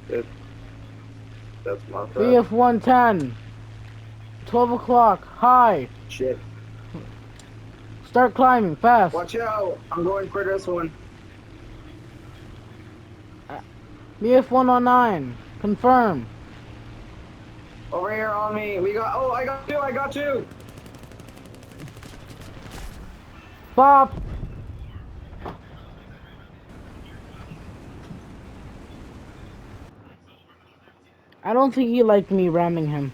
It, that's my bad. BF-110. 12 o'clock. High. Shit. Start climbing. Fast. Watch out! I'm going for this one. BF-109. Confirm. Over here on me. We got. Oh, I got two. I got two. Bop. I don't think he liked me ramming him.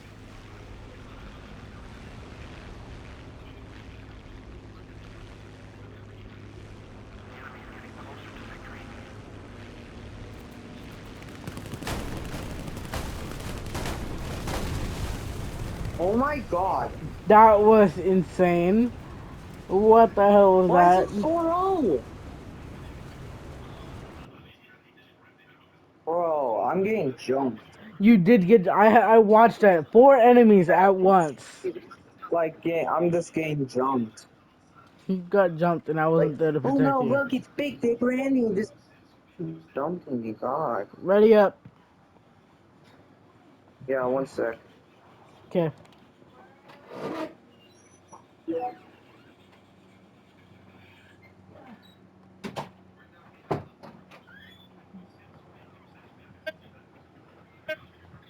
Oh my god. That was insane. What the hell was Why is that? it so low? Bro, I'm getting jumped. You did get. I watched that. 4 enemies at once. Like, I'm just getting jumped. You got jumped and I Like, wasn't there to oh protect no, you. look, it's Big Dick Randy. Just dumping me, God. Ready up. Yeah, one sec. Okay.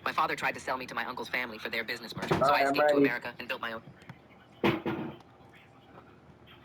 My father tried to sell me to my uncle's family for their business merger, so I Alright, I'm escaped to ready. America and built my own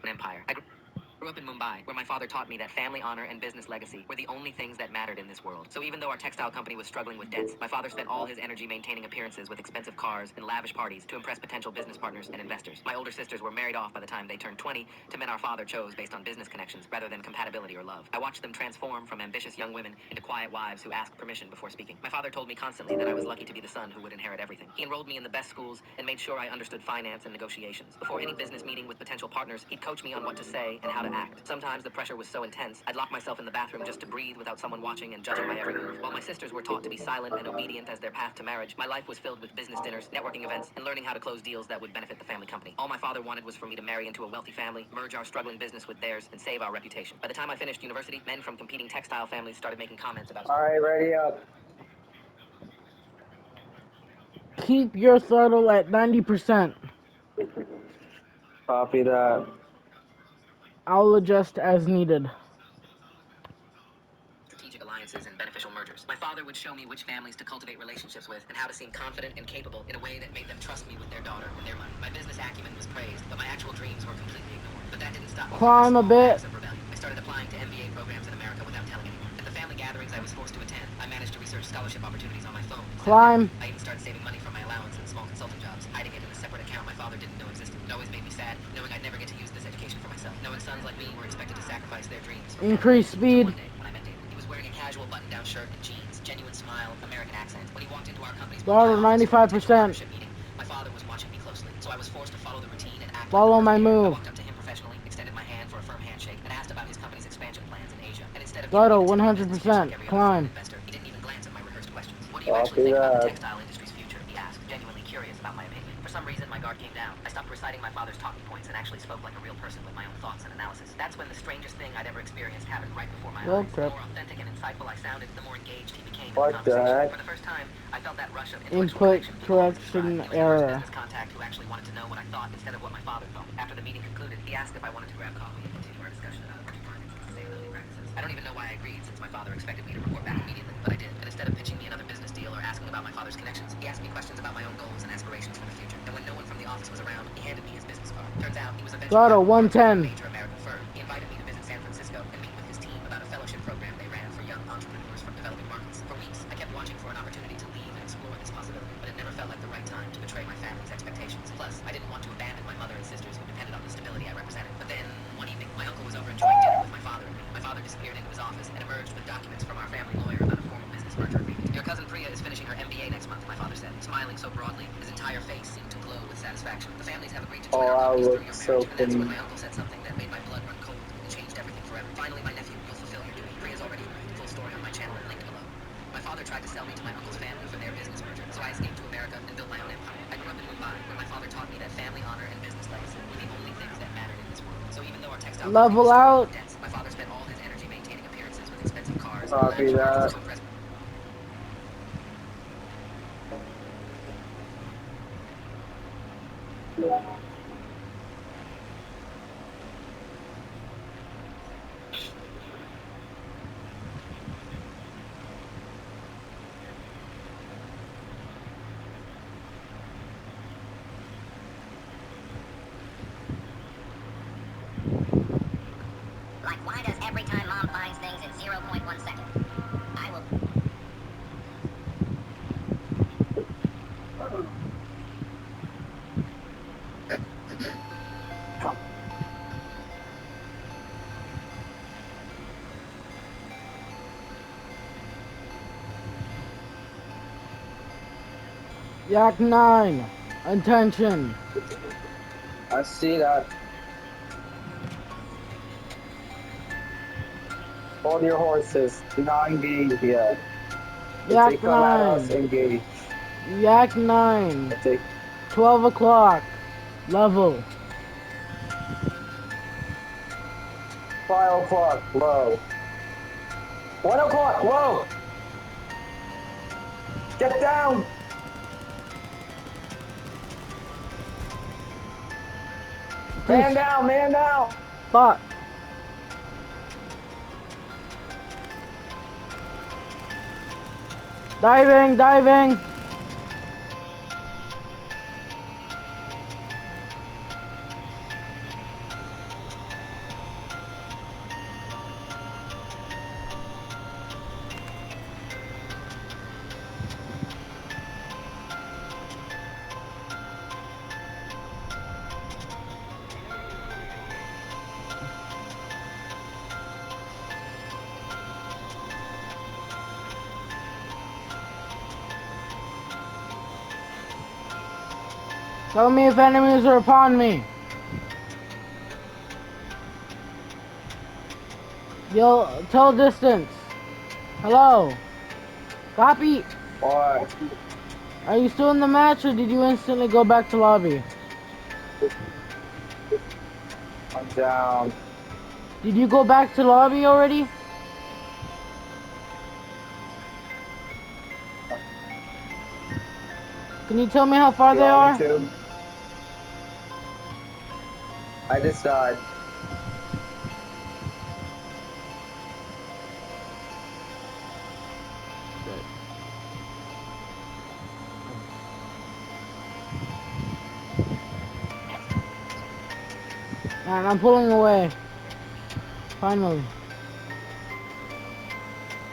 empire. I grew up in Mumbai, where my father taught me that family honor and business legacy were the only things that mattered in this world. So even though our textile company was struggling with debts, my father spent all his energy maintaining appearances with expensive cars and lavish parties to impress potential business partners and investors. My older sisters were married off by the time they turned 20 to men our father chose based on business connections rather than compatibility or love. I watched them transform from ambitious young women into quiet wives who asked permission before speaking. My father told me constantly that I was lucky to be the son who would inherit everything. He enrolled me in the best schools and made sure I understood finance and negotiations. Before any business meeting with potential partners, he'd coach me on what to say and how to act. Sometimes the pressure was so intense, I'd lock myself in the bathroom just to breathe without someone watching and judging my every move. While my sisters were taught to be silent and obedient as their path to marriage, my life was filled with business dinners, networking events, and learning how to close deals that would benefit the family company. All my father wanted was for me to marry into a wealthy family, merge our struggling business with theirs, and save our reputation. By the time I finished university, men from competing textile families started making comments about Alright, ready up. Keep your throttle at 90%. Copy that. I'll adjust as needed. strategic alliances and beneficial mergers. My father would show me which families to cultivate relationships with and how to seem confident and capable in a way that made them trust me with their daughter and their money. My business acumen was praised, but my actual dreams were completely ignored. But that didn't stop me from my Climb a small bit. acts of rebellion. I started applying to MBA programs in America without telling anyone. At the family gatherings I was forced to attend, I managed to research scholarship opportunities on my phone. Climb. I even started saving money from my allowance and small consulting jobs, hiding it in a separate account my father didn't know existed. It always made me sad, knowing I'd never get to use this education for myself. Knowing sons like me were expected to sacrifice their dreams for family. Increase Until speed. one day, when I met David, he was wearing a casual button-down shirt and jeans, genuine smile, American accent. When he walked into our company's Mumbai Throttle office for a potential 95%. partnership meeting, my father was watching me closely, so I was forced to follow the routine and act like the Follow person my here. I move. walked up to him professionally, extended my hand for a firm handshake, and asked about his company's expansion plans in Asia. And instead of giving me Throttle the tip of a business pitch like 100%. every other foreign Climb. investor, he didn't even glance at my rehearsed questions. What do you actually Copy think about the that. textile industry's future? He asked, genuinely curious about my opinion. For some reason, my guard came down. I stopped reciting my father's talking points and actually spoke like a real person with my own thoughts and analysis. That's when the strangest thing I'd ever experienced happened right before my Well, eyes. The crap. more authentic and insightful I sounded, the more engaged he became in the What the conversation. heck? For the first time, I felt that rush of intellectual Input connection people always describe. correction He was the first error. business contact who actually wanted to know what I thought instead of what my father thought. After the meeting concluded, he asked if I wanted to grab coffee and continue our discussion about emerging markets and sustainability practices. I don't even know why I agreed, since my father expected me to report back immediately, but I did. And instead of pitching me another business deal or asking about my father's connections, he asked me questions about my own goals and aspirations for the future. And when no one from the office was around, he handed me his business card. Turns out he was a venture Throttle capital partner at a 110. major American firm. He invited me to visit San Francisco and meet with his team about a fellowship program they ran for young entrepreneurs from developing markets. For weeks, I kept watching for an opportunity to leave and explore this possibility, but it never felt like the right time to betray my family's expectations. Plus, I didn't want to abandon my mother and sisters who depended on the stability I represented. But then, one evening, my uncle was over enjoying dinner with my father and me. My father disappeared into his office and emerged with documents from our family lawyer about a formal business merger agreement. Your cousin Priya is finishing her MBA next month, my father said, smiling so broadly, his entire face seemed to glow with satisfaction. The families have agreed to join Oh, our I companies look through your so marriage, and that's when clean. my uncle said something that made my blood run cold and changed everything forever. Finally, my nephew, you'll fulfill your duty. Priya's already agreed. Full story on my channel, linked below. My father tried to sell me to my uncle's family for their business merger, so I escaped to America and built my own empire. I grew up in Mumbai, where my father taught me that family honor and business legacy were the only things that mattered in this world. So even though our textile company was Level struggling out. with debts, my father spent all his energy maintaining appearances with expensive cars and Copy lavish parties that. to impress Like, why does every time Mom finds things in 0.1 second? I will. Yak 9. Attention. I see that. Hold your horses. Do not engage yet. If they Yak come at us, 9. engage. Yak 9. If they 12 o'clock. Level. 5 o'clock, low. 1 o'clock, low. Get down. Man down, man down. Fuck. Diving, diving. Tell me if enemies are upon me. Yo, tell distance. Hello. Copy. Alright, Are you still in the match or did you instantly go back to lobby? I'm down. Did you go back to lobby already? Can you tell me how far You they want me are? to? I just died. Man, I'm pulling away. Finally.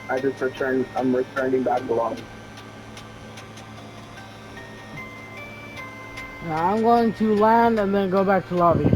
I just returned. I'm returning back to lobby. Now I'm going to land and then go back to lobby.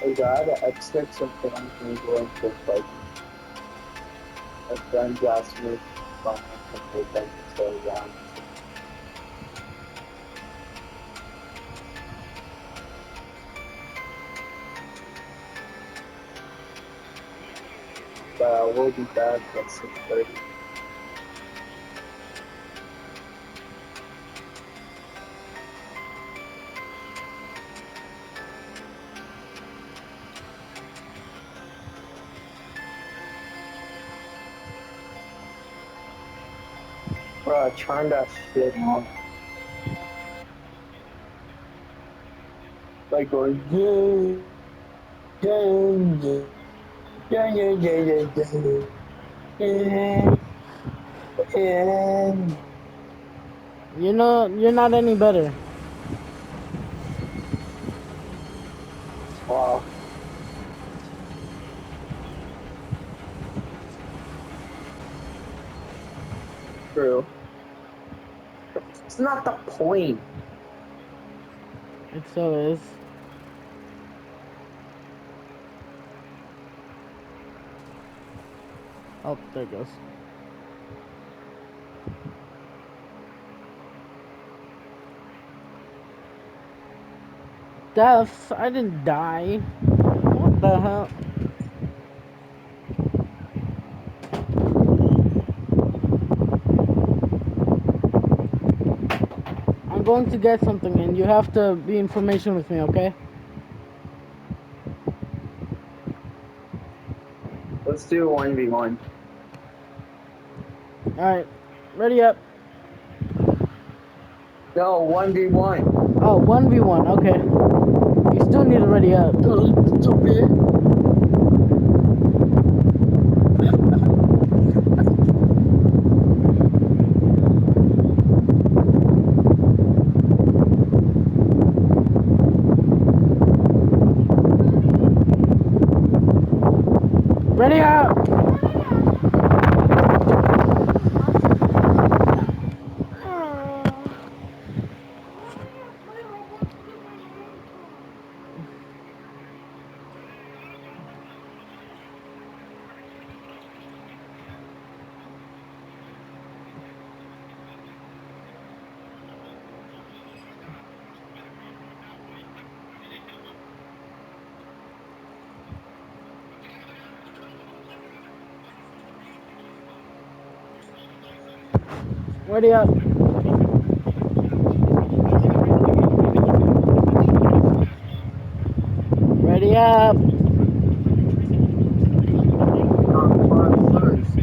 Hey, God, I said something. I'm going to go into like a friend asked me if I can take them to stay down. But I will be back at 6:30. Bro, turn that shit on. Like going, yeah, yeah, yeah, yeah, yeah, yeah, yeah, yeah. You know, you're not any better. Wow, true. It's not the point. It so is. Oh, there it goes. Deaths? I didn't die. What? the hell? I'm going to get something and you have to be information with me, okay? Let's do 1v1. Alright. Ready up. No, 1v1. Oh, 1v1, okay. You still need to ready up. It's okay. Ready up! Ready up. Ready up. First.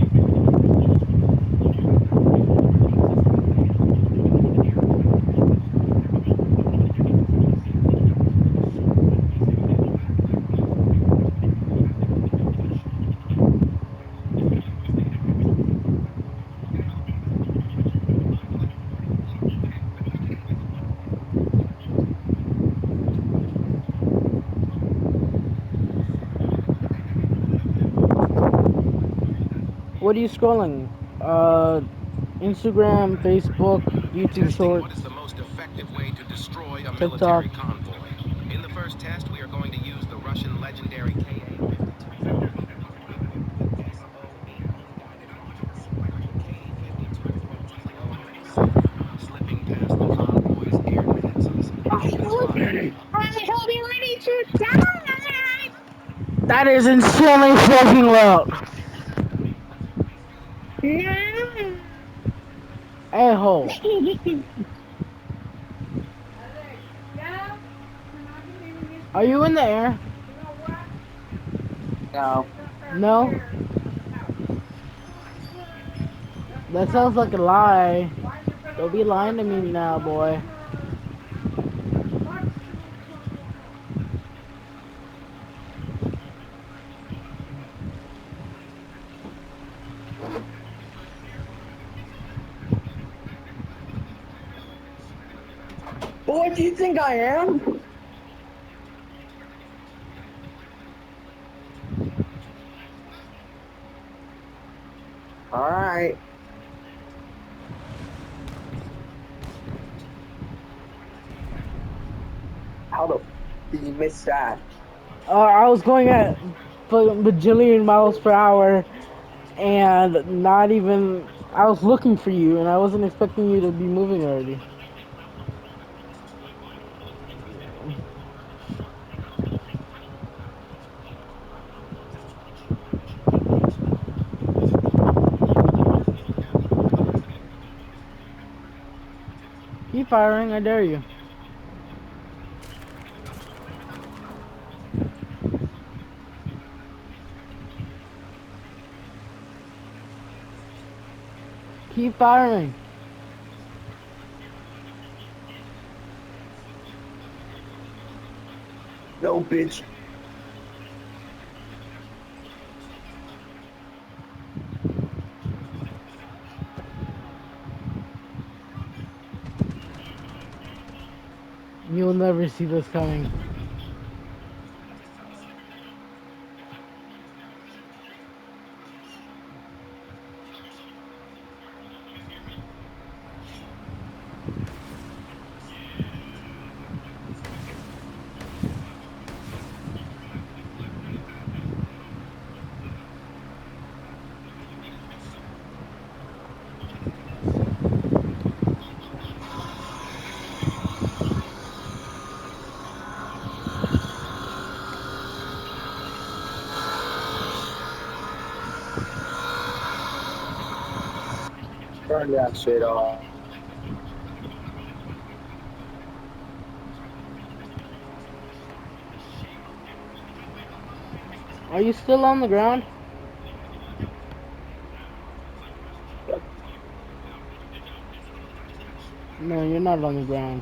What are you scrolling? Instagram, Facebook, YouTube Testing Shorts, what is the most effective way to destroy a TikTok. military convoy. In the first test, we are going to use the Russian legendary KA-52 SOE unguided launchers. The KA-52 is slipping past the convoy's air defenses. Let's fly. That is insanely fucking loud. A-hole. Are you in the air? No. No? That sounds like a lie. Don't be lying to me now, boy. But what do you think I am? Alright. How the f did you miss that? I was going at fucking bajillion miles per hour and not even. I was looking for you and I wasn't expecting you to be moving already. Keep firing, I dare you. Keep firing. No, bitch. You'll never see this coming. turn that shit off. Are you still on the ground? No, you're not on the ground.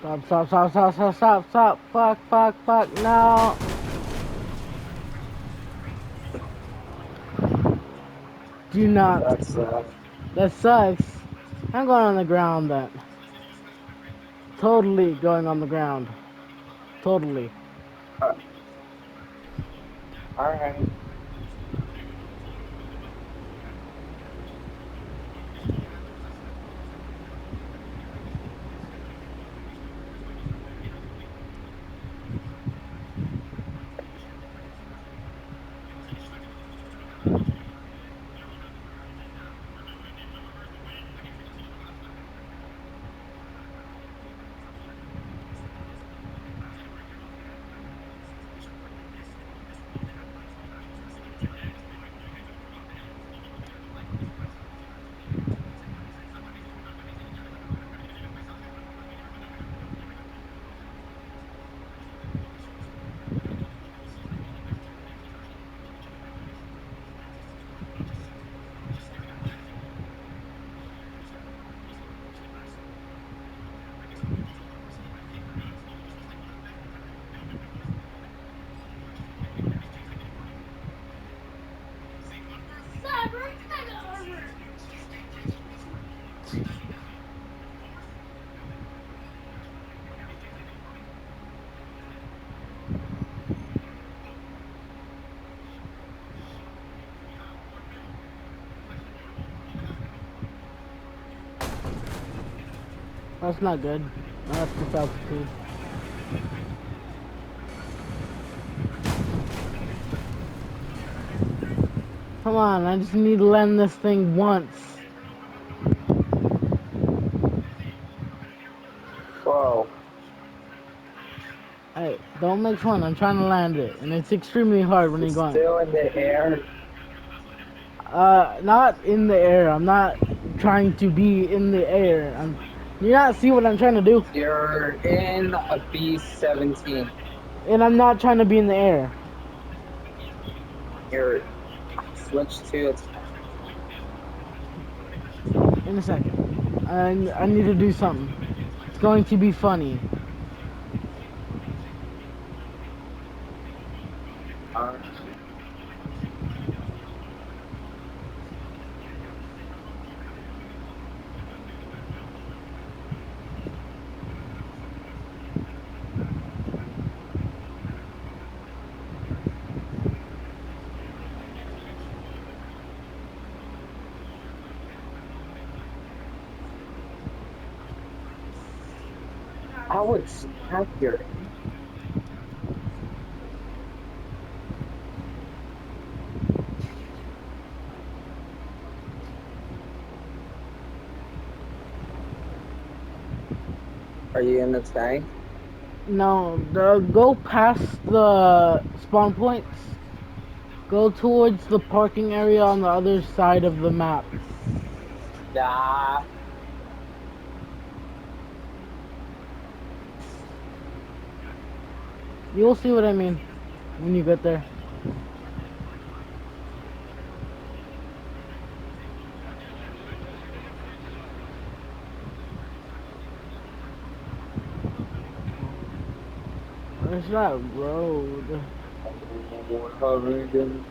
Stop, stop, stop, stop, stop, stop, stop. Fuck, fuck, fuck, no. Do not. That's That sucks. I'm going on the ground then. Totally going on the ground. Totally. all right. That's not good. That's just altitude. Come on, I just need to land this thing once. Whoa. Hey, don't make fun. I'm trying to land it, and it's extremely hard when you're It's going. still in the air. Not in the air. I'm not trying to be in the air. You not see what I'm trying to do? You're in a B-17. And I'm not trying to be in the air. You're switch to attack. In a second. I need to do something. It's going to be funny. Uh, I would smack your. Are you in the tank? No, go past the spawn points. Go towards the parking area on the other side of the map. Nah. You'll see what I mean when you get there. It's that road. We're hovering in.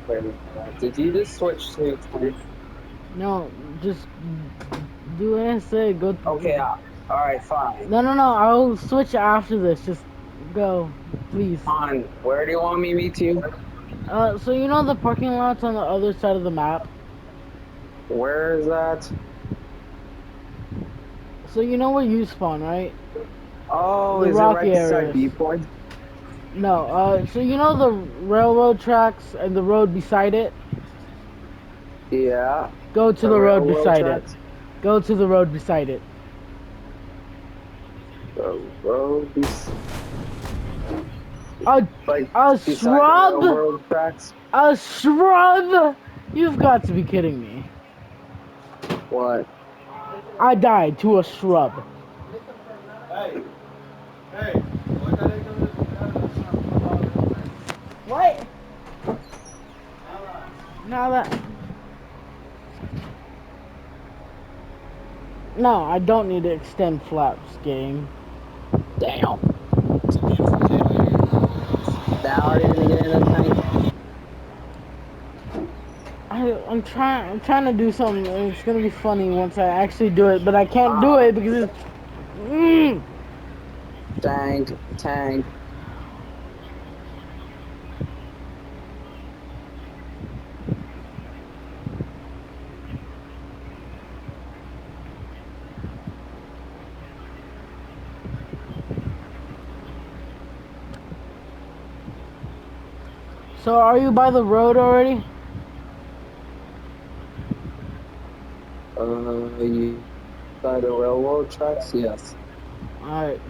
Wait a minute. Did you just switch to tank? No, just do what I say. Go. Okay, alright, fine. No. I'll switch after this. Just go, please. On, where do you want me to meet you? So you know the parking lot's on the other side of the map. Where is that? So you know where you spawn, right? Oh, The is it rocky right beside areas. Viewpoint? No. So you know the railroad tracks and the road beside it. Yeah. Go to The the road railroad beside it. tracks? Go to the road beside it. The road A like a beside the shrub. railroad tracks? A shrub. You've got to be kidding me. What? I died to a shrub. What? Now that. No, I don't need to extend flaps, game. Damn. Now are you gonna get in the tank? I'm trying to do something, and it's gonna be funny once I actually do it, but I can't do it because it's. Tank. So are you by the road already? You by the railroad tracks? Yes. Alright.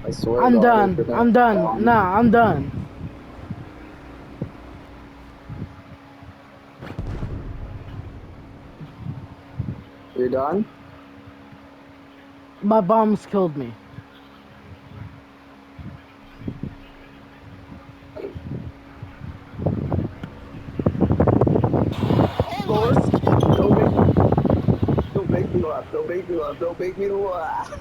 I swear I'm to God, if done. you're gonna I'm done. spawn. Nah, I'm done. You're done? My bombs killed me. Lord, don't make me laugh. Don't make me laugh. Don't make me laugh.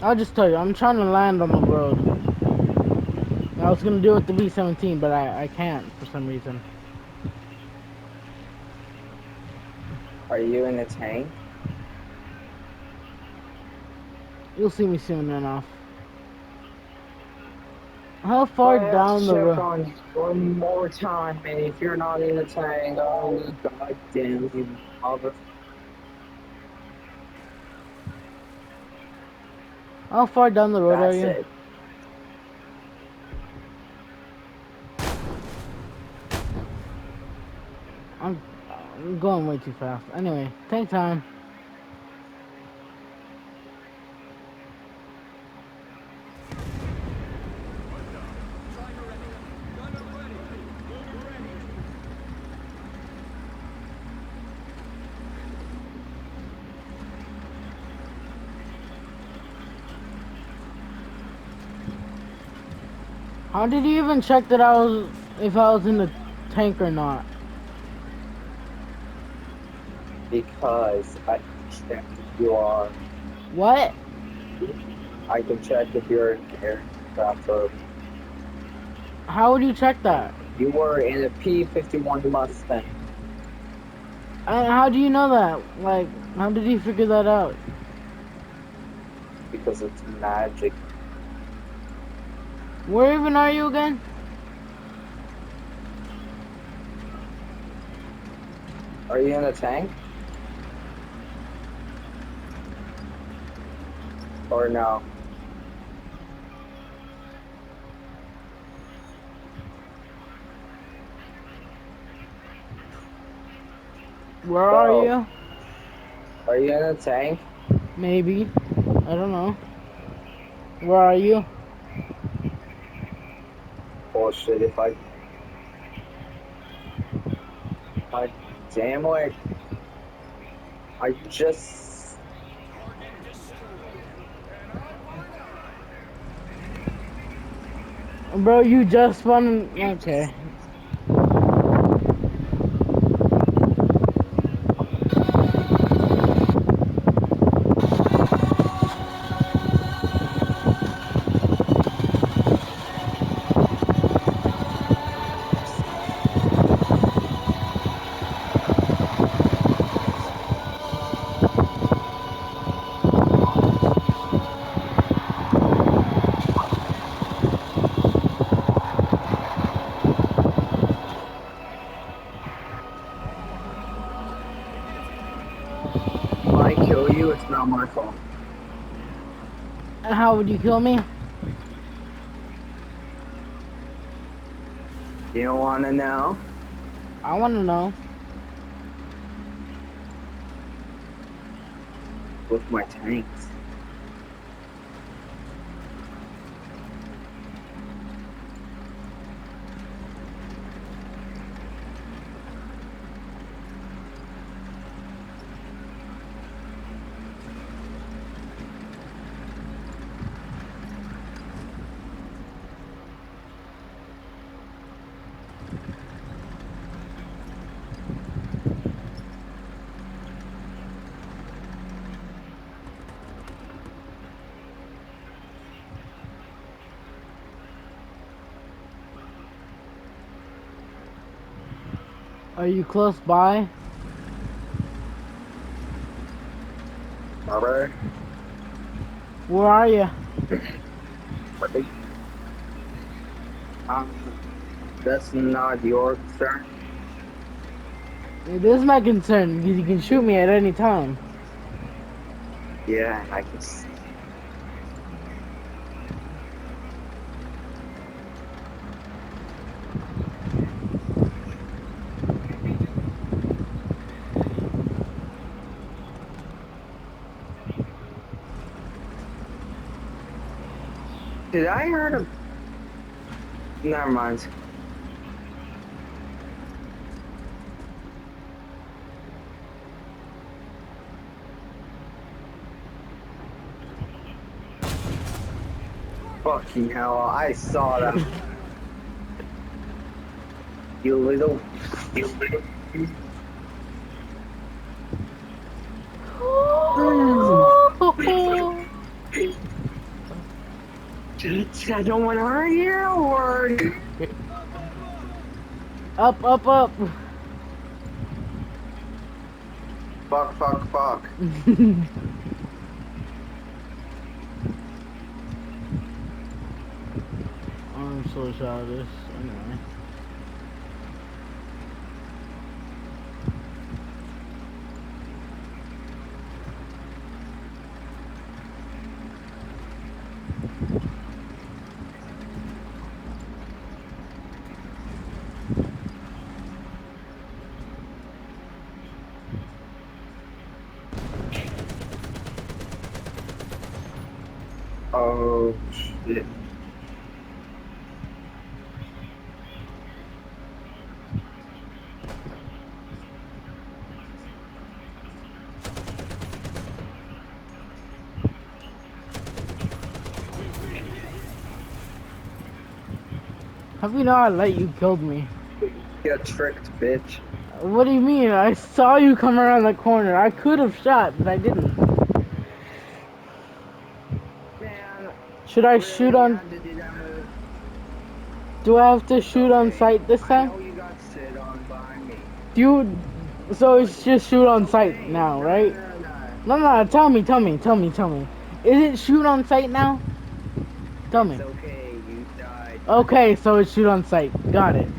I'll just tell you, I'm trying to land on the road. I was gonna do it with the B-17, but I can't for some reason. Are you in the tank? You'll see me soon enough. How far I have to down the check road? on you one more time, and if you're not in the tank, oh goddamn you mother. How far down the road are That's you? it. I'm going way too fast. Anyway, take time. How did you even check that if I was in the tank or not? Because I can check if you are. What? I can check if you're in the aircraft or How would you check that? you were in a P-51 Mustang. How do you know that? Like, how did you figure that out? Because it's magic. Where even are you again? Are you in a tank? Or no? Where are Bro, you? are you in a tank? Maybe. I don't know. Where are you? Bullshit, if I damn like, I just, Bro, you just spun. Okay. if I kill you, it's not my fault. And how would you kill me? You don't wanna know? I want to know. With my tanks. Are you close by? Alright? Where are you? Um, that's not your concern. It is my concern because you can shoot me at any time. Yeah, I can see. Did I heard of? Never mind. Fucking hell, I saw that. You little. I don't want to hear a word. Up, up, up. Fuck, fuck, fuck. I'm so childish. Anyway. Oh, shit. How do you know I let you killed me? Get tricked, bitch. What do you mean? I saw you come around the corner. I could have shot, but I didn't. Man, Should I really, shoot you on? had to do that move? Do I have to It's shoot on okay. sight this I time? know you got sit on by me. Do you? So it's just shoot It's on sight okay. now, No, right? no, no, no. No, no. Tell me. Is it shoot on sight now? Tell It's me. okay. You died. Okay, so it's shoot on sight. Got it.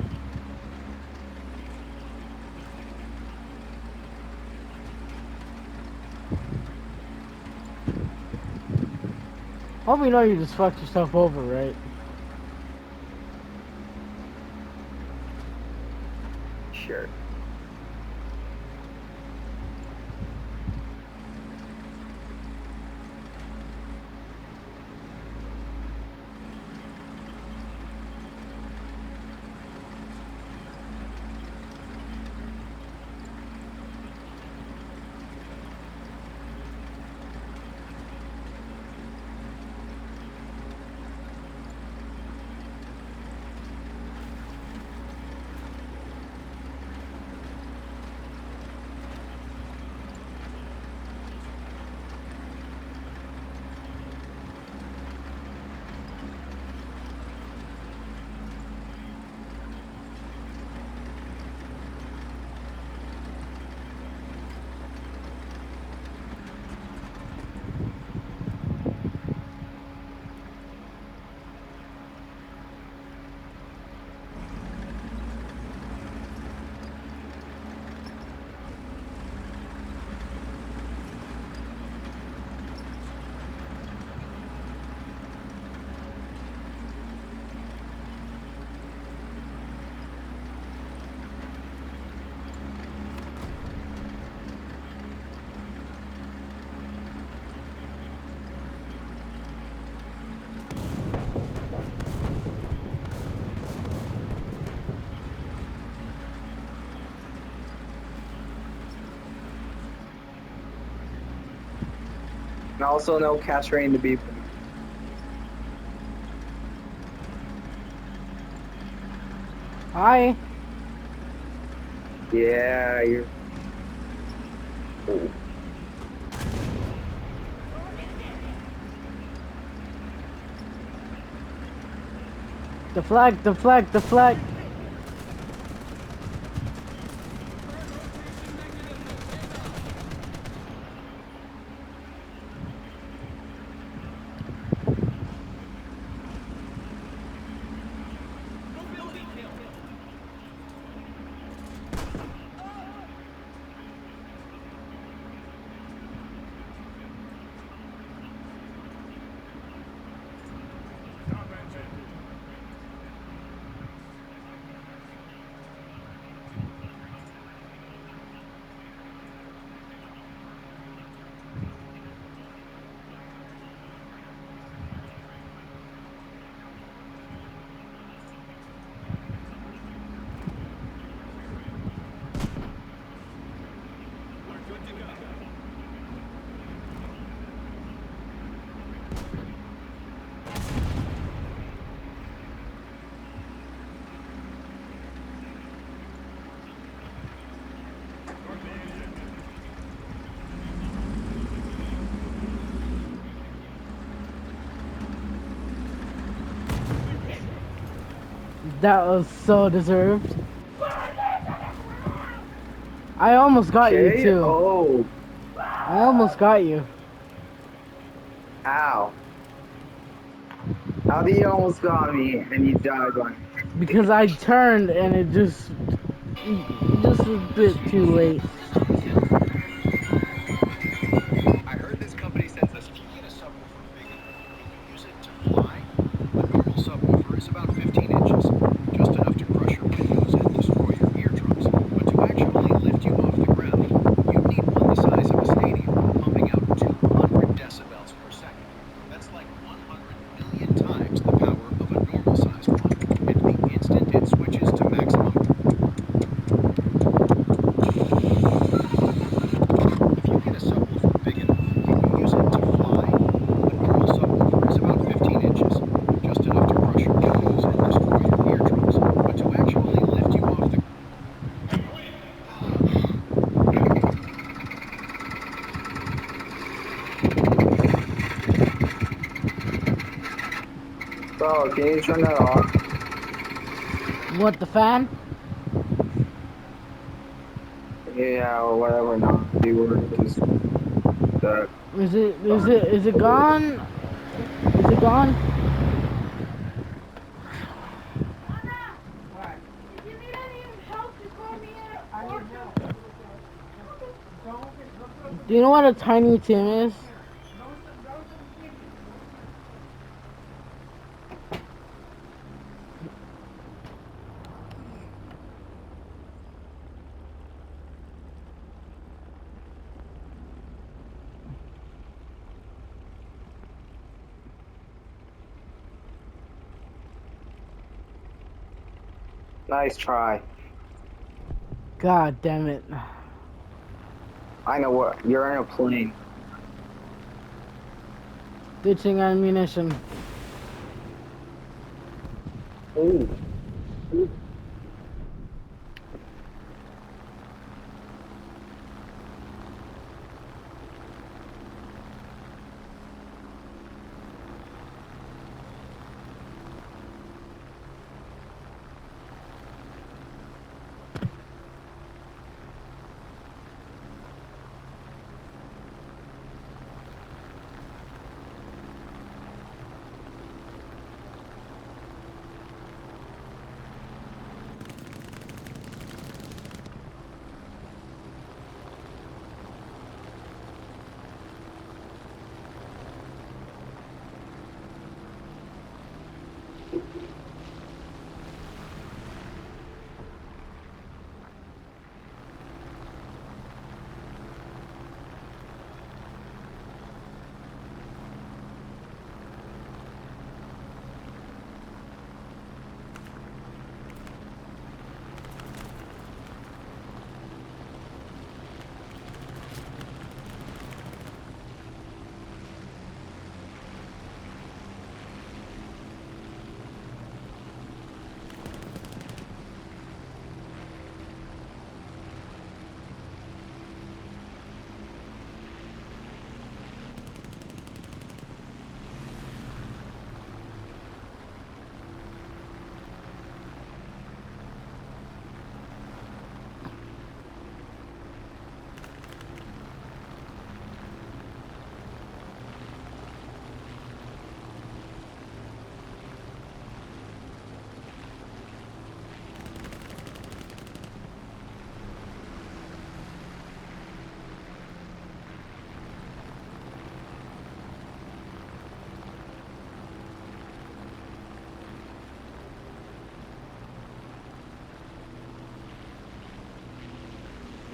Hope you know you just fucked yourself over, right? Sure. And also no capturing the beep. Hi. Yeah, you're. Oh. Deflect. That was so deserved. I almost got you Okay. too. Oh, I almost got you. how? How did you almost got me and you died on? Because I turned and it just a bit too late. I heard this company sends us. Can you get a subwoofer big enough? Can you use it to fly? A normal subwoofer is about 15 inches, just enough to crush your windows and destroy your eardrums. But to actually lift you off the ground, you'd need one the size of a stadium, pumping out 200 decibels per second. That's like 100 million times the power of a normal-sized one. And the instant it switches to maximum can you turn that off? What, the fan? Yeah, or whatever non-keyword is that. Is it gone? Is it gone? If you need any help, just call me at Do you know what a Tiny Tim is? Nice try. God damn it. I know what you're in a plane. Ditching ammunition. Ooh.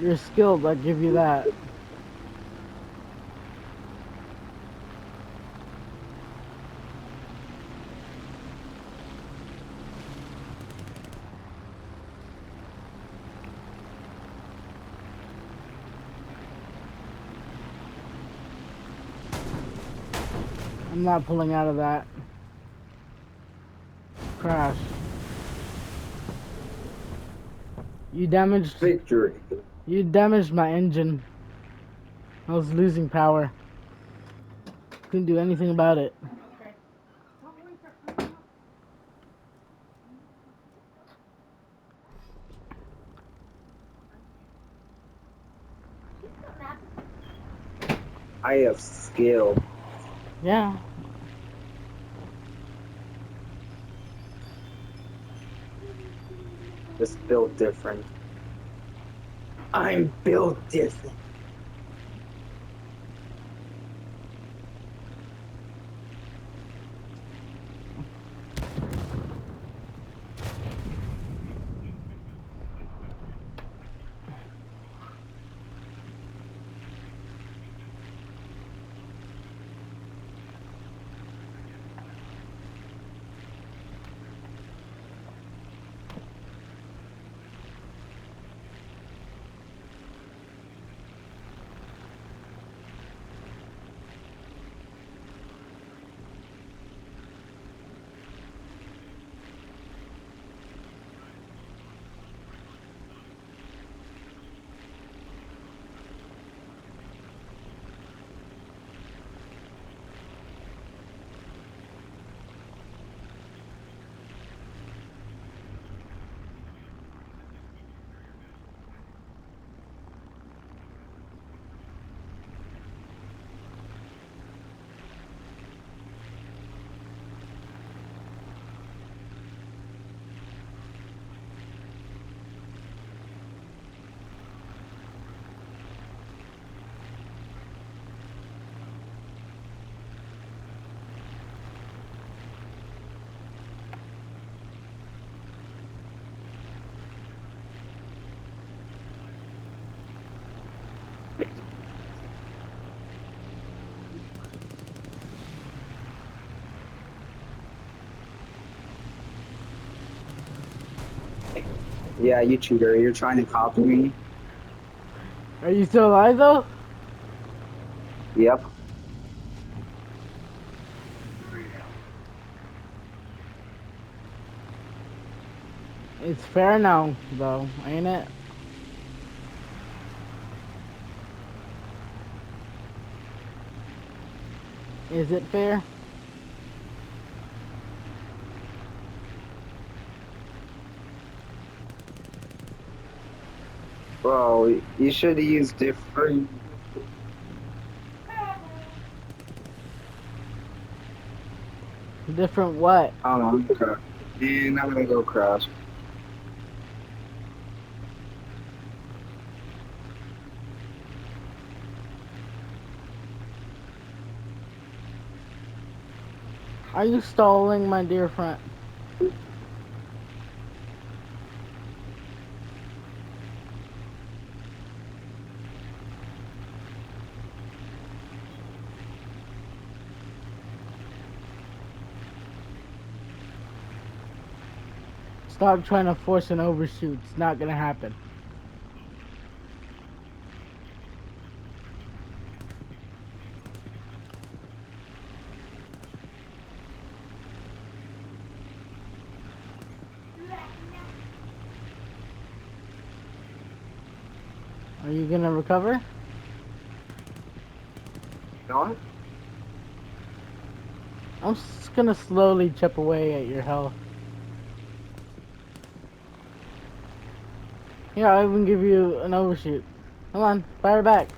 You're skilled, I give you that. I'm not pulling out of that. Crash. You damaged Victory. my engine. I was losing power. Couldn't do anything about it. I have skill. Yeah. Just built different. I'm built different. Yeah, you cheater. You're trying to copy me. Are you still alive though? Yep. It's fair now, though, ain't it? Is it fair? Bro, you should use different. Different what? I don't know. Okay. And I'm gonna go crash. Are you stalling, my dear friend? Stop trying to force an overshoot. It's not gonna happen. Are you gonna recover? You know what? I'm just gonna slowly chip away at your health. Here, I'll even give you an overshoot. Come on, fire back.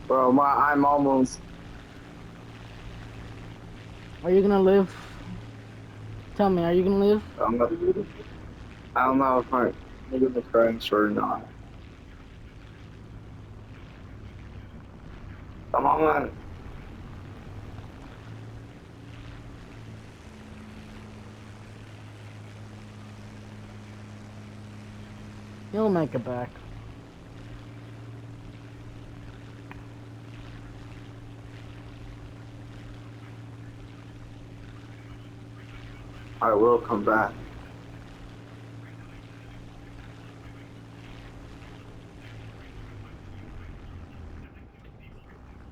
Bro, I'm almost. Are you gonna live? Tell me, are you gonna live? I'm not, I don't know if I'm gonna the French or not. Come on. You'll make it back. I will come back.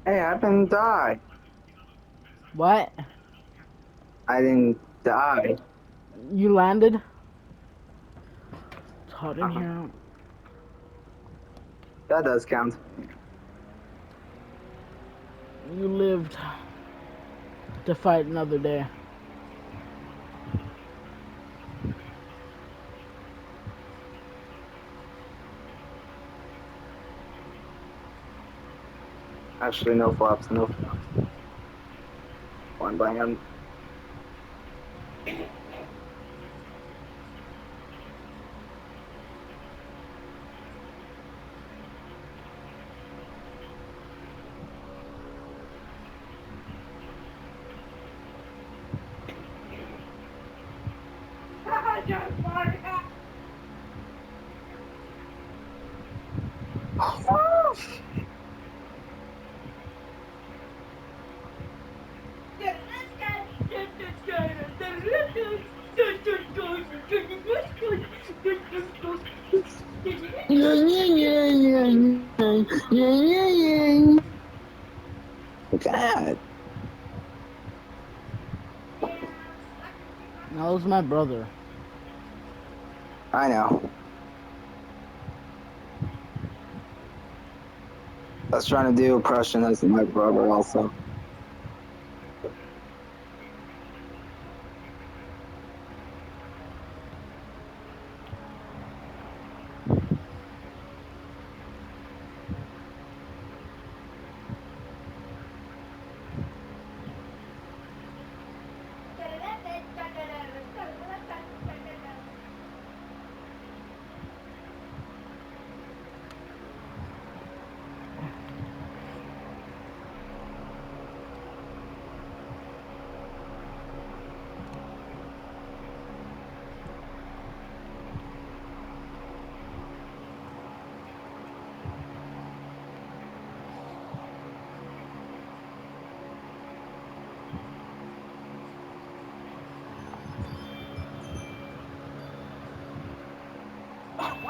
Hey, I didn't die. What? I didn't die. You landed? It's hot in Uh-huh. here. That does count. You lived to fight another day. Actually, no flops, no flops. One by him. Yeah, yeah, yeah, yeah, yeah, yeah, yeah, yeah. God. That was my brother. I know. I was trying to do oppression as my brother also.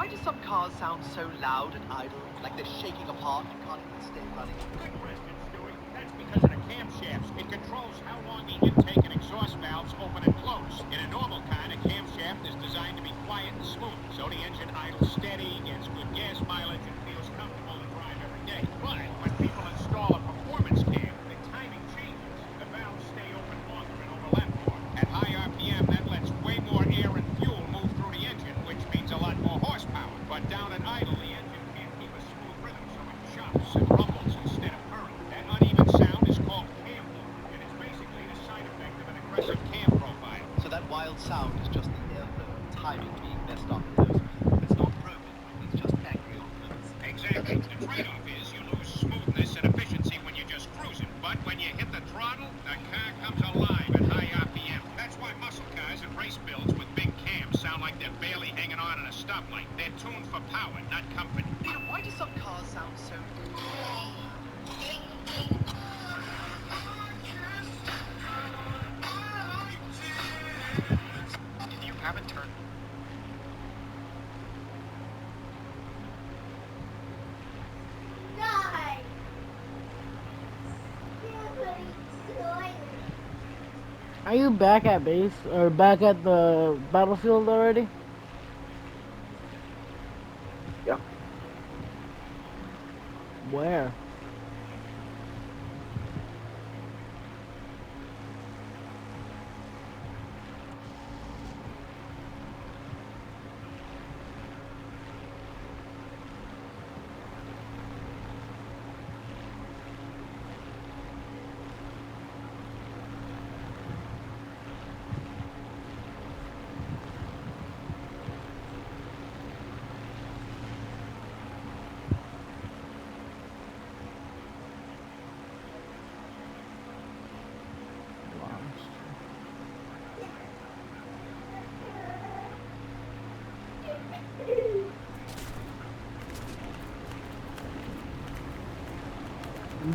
why do some cars sound so loud and idle, like they're shaking apart and can't even stay running? Good question, Stewie. That's because of the camshafts. It controls how long the intake and exhaust valves open and close. In a normal car, the camshaft is designed to be quiet and smooth, so the engine idles steady, gets good gas mileage, and feels comfortable to drive every day. But when people install a performance cam, the timing changes. The valves stay open longer and overlap more. At high RPM, that lets way more air and fuel move through the engine, which means a lot more horsepower. But down at idle, the engine can't keep a smooth rhythm, so it chops and rumbles instead of purring. That uneven sound is called cam loop, and it's basically the side effect of an aggressive cam profile. So that wild sound is just the airflow and timing being messed up in those. It's not broken, it's just angry old limits. Exactly. The trade-off is you lose smoothness and efficiency when you're just cruising, but when you hit the throttle, the car comes alive at high RPM. That's why muscle cars and race builds with big cams sound like they're barely hanging on in a stoplight. They're tuned for power, not comfort. Peter, why do some cars sound so... If you haven't turned... Die. Somebody's toilet. Are you back at base or back at the battlefield already? Yeah. Where?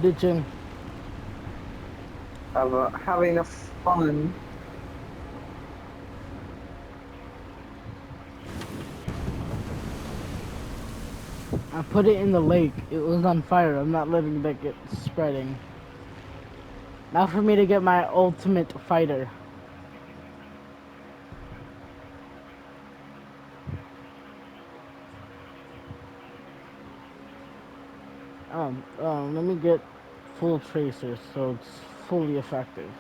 Ditching. Having a fun. I put it in the lake. It was on fire. I'm not letting that get spreading. Now for me to get my ultimate fighter. Let me get full tracers so it's fully effective.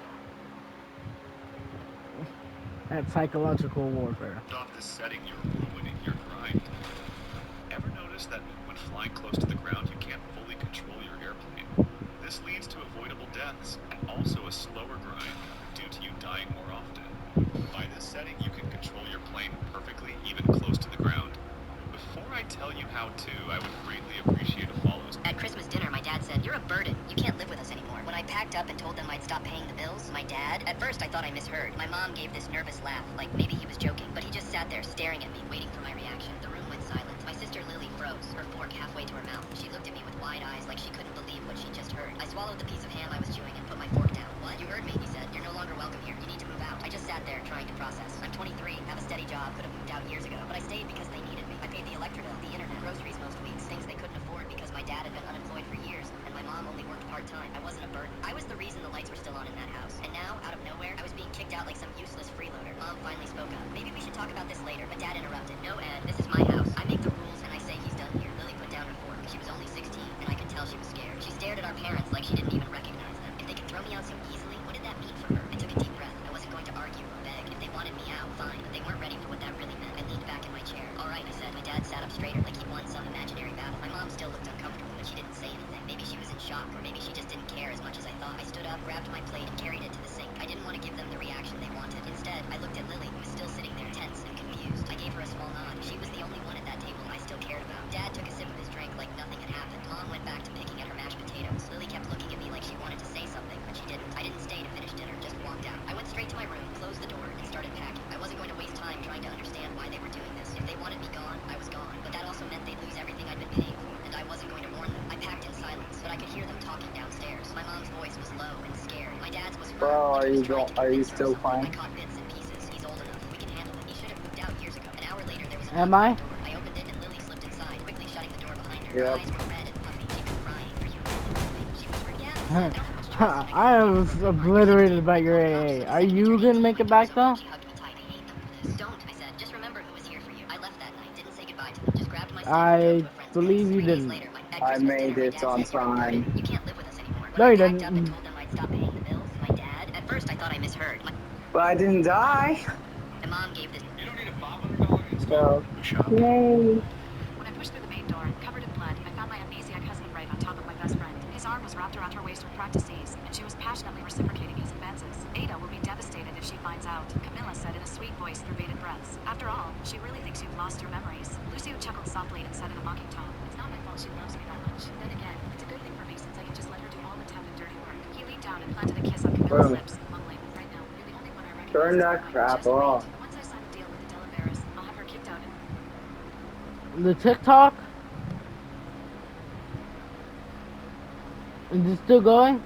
At psychological warfare. Off this setting, you're ruining your grind. Ever notice that when flying close to the ground, you can't fully control your airplane? This leads to avoidable deaths and also a slower grind due to you dying more often. By this setting, you can control your plane perfectly, even close to the ground. Before I tell you how to, I would greatly appreciate a follow. At Christmas dinner, my dad said, "You're a burden. You can't live with us anymore." When I packed up and told them I'd stop paying the bills, my dad, at first I thought I misheard. My mom gave this nervous laugh, like maybe he was joking, but he just sat there staring at me, waiting for my reaction. The room went silent. My sister Lily froze, her fork halfway to her mouth. She looked at me with wide eyes like she couldn't believe what she just heard. I swallowed the piece of ham I was chewing and put my fork down. "What? You heard me," he said. "You're no longer welcome here. You need to move out." I just sat there trying to process. I'm 23, have a steady job, could have moved out years ago, but I stayed because they needed me. I paid the electric bill, the internet, groceries most weeks, things they couldn't afford because my dad had been unemployed for years and my mom only worked part-time. I wasn't a burden. I was the reason the lights were still on in that house. And now, out of nowhere, I was being kicked out like some useless freeloader. Mom finally spoke up. "Maybe we should talk about this later," but Dad interrupted. "No, Ed, this is my house. I make the rules and I say he's done here." Lily put down her fork. She was only 16 and I could tell she was scared. She stared at our parents like she didn't even recognize them. If they could throw me out so easily, what did that mean for her? I took a deep breath. I wasn't going to argue or beg. If they wanted me out, fine, but they weren't ready for what that really meant. I leaned back in my chair. "All right," I said. My dad sat up straighter like he won some imaginary battle. My mom still looked uncomfortable, but she didn't say anything. Maybe she was in shock, or maybe she just didn't care as much as I thought. I stood up, grabbed my plate, and carried it to the sink. I didn't want to give them the reaction they wanted. Instead, I looked at Lily, who was still sitting there tense and confused. I gave her a small nod. She was the only one at that table I still cared about. Dad took a sip of his drink like nothing had happened. Mom went back to picking at her mashed potatoes. Lily kept looking at me like she wanted to say something, but she didn't. I didn't stay to finish dinner, just walked out. I went straight to my room, closed the door, and started packing. I wasn't going to waste time trying to understand why they were doing this. If they wanted me gone, I was gone. But that also meant they'd lose everything I'd been paying for, and I wasn't going to warn them. I packed in silence, but I could hear them talking downstairs. My mom's voice was low and scared. My dad's was firm. Bro, like are he was you trying to are you convince her still of something. fine? I caught bits and pieces. He's old enough. We can handle it. He should have moved out years ago. An hour later, there was a Am knock on I? the door. I opened it and Yep. I was obliterated by your AA. Are you gonna make it back though? Don't, I said. Just remember who was here for you. I left that night, didn't say goodbye to them. Just grabbed my stuff and drove I to a friend's believe place. you 3 days didn't. later, at I Christmas dinner, made my it dad on said, "You're deported. time. You can't live with us anymore." When No, I you packed up and didn't. told them I'd stop paying the bills, my dad, at first I thought I misheard. But I didn't die. My mom gave this. You don't need a $500 So, installment. Shop. yay. When I pushed through the main door, covered in blood, I found my amnesiac husband right on top of my best friend. His arm was wrapped around her waist with prostheses, and she was passionately reciprocating his advances. Ada will be devastated if she finds out, Camilla said in a sweet voice through bated breaths. After all, she really thinks you've lost your memories. Lucio chuckled softly and said in a mocking tone, "It's not my fault she loves me that much. Then again, it's a good thing for me since I can just let her do all the tough and dirty work." He leaned down and planted a kiss on Camilla's Boom. lips, mumbling, "Right now, you're the only one I recognize Turn as that mine. crap Just off. wait. Once I sign a deal with the Delaveras, I'll have her kicked out and The TikTok? Is it still going?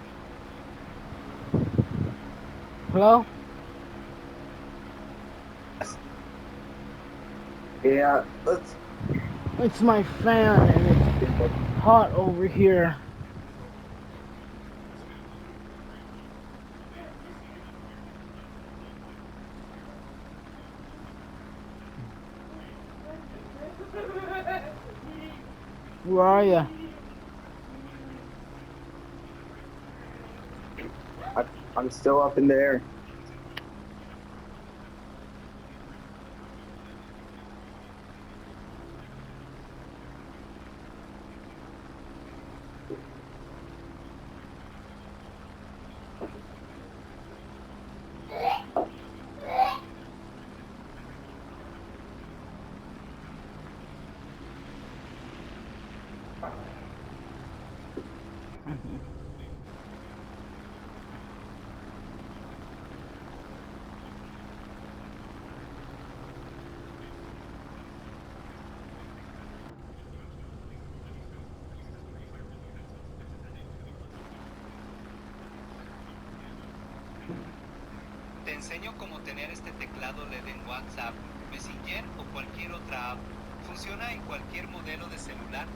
Hello? Yeah, let's It's my fan and it's hot over here. Where are you? I'm still up in the air. Te enseño cómo tener este teclado LED en WhatsApp, Messenger o cualquier otra app. Funciona en cualquier modelo de celular.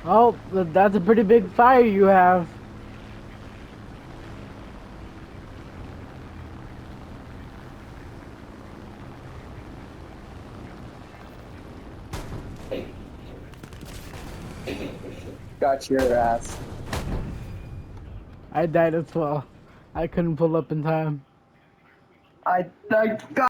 Oh, that's a pretty big fire you have. Got your ass. I died as well. I couldn't pull up in time. I got